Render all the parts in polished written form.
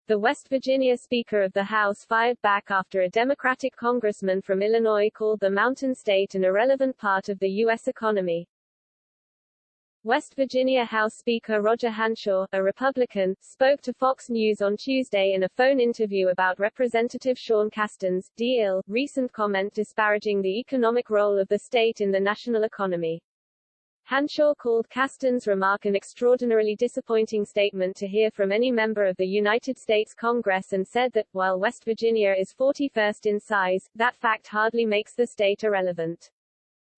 The West Virginia Speaker of the House fired back after a Democratic congressman from Illinois called the Mountain State an irrelevant part of the U.S. economy. West Virginia House Speaker Roger Hanshaw, a Republican, spoke to Fox News on Tuesday in a phone interview about Representative Sean Casten's D.L. recent comment disparaging the economic role of the state in the national economy. Hanshaw called Casten's remark an extraordinarily disappointing statement to hear from any member of the United States Congress and said that, while West Virginia is 41st in size, that fact hardly makes the state irrelevant.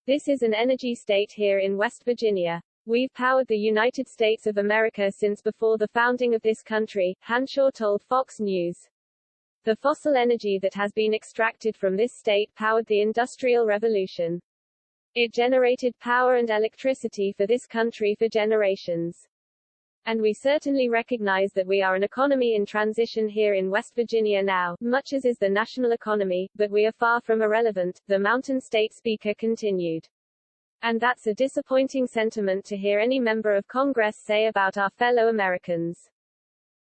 This is an energy state here in West Virginia. We've powered the United States of America since before the founding of this country, Hanshaw told Fox News. The fossil energy that has been extracted from this state powered the Industrial Revolution. It generated power and electricity for this country for generations. And we certainly recognize that we are an economy in transition here in West Virginia now, much as is the national economy, but we are far from irrelevant, the Mountain State Speaker continued. And that's a disappointing sentiment to hear any member of Congress say about our fellow Americans.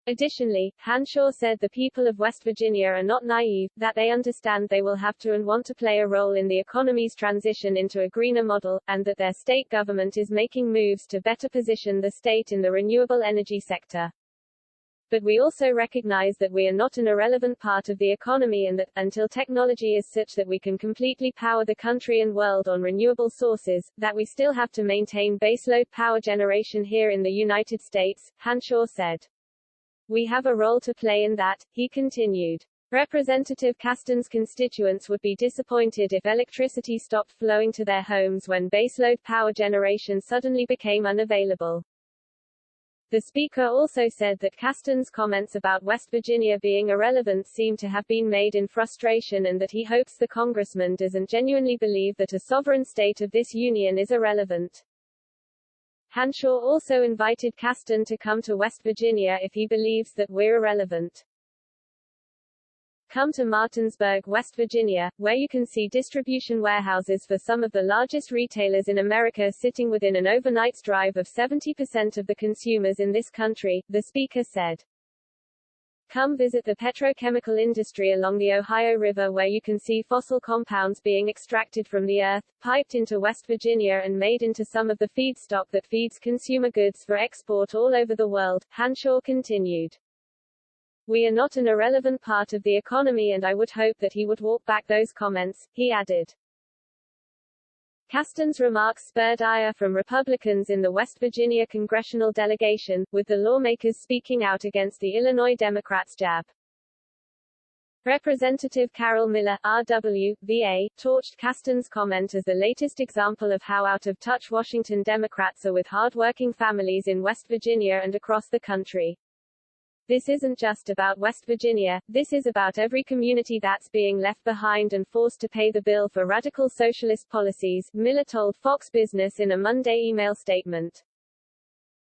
Additionally, Hanshaw said the people of West Virginia are not naive, that they understand they will have to and want to play a role in the economy's transition into a greener model, and that their state government is making moves to better position the state in the renewable energy sector. But we also recognize that we are not an irrelevant part of the economy and that, until technology is such that we can completely power the country and world on renewable sources, that we still have to maintain baseload power generation here in the United States, Hanshaw said. We have a role to play in that, he continued. Representative Casten's constituents would be disappointed if electricity stopped flowing to their homes when baseload power generation suddenly became unavailable. The Speaker also said that Casten's comments about West Virginia being irrelevant seem to have been made in frustration and that he hopes the congressman doesn't genuinely believe that a sovereign state of this union is irrelevant. Hanshaw also invited Casten to come to West Virginia if he believes that we're irrelevant. Come to Martinsburg, West Virginia, where you can see distribution warehouses for some of the largest retailers in America sitting within an overnight's drive of 70% of the consumers in this country, the Speaker said. Come visit the petrochemical industry along the Ohio River where you can see fossil compounds being extracted from the earth, piped into West Virginia and made into some of the feedstock that feeds consumer goods for export all over the world, Hanshaw continued. We are not an irrelevant part of the economy and I would hope that he would walk back those comments, he added. Casten's remarks spurred ire from Republicans in the West Virginia congressional delegation, with the lawmakers speaking out against the Illinois Democrats' jab. Representative Carol Miller, RW, VA, torched Casten's comment as the latest example of how out of touch Washington Democrats are with hard-working families in West Virginia and across the country. This isn't just about West Virginia, this is about every community that's being left behind and forced to pay the bill for radical socialist policies, Miller told Fox Business in a Monday email statement.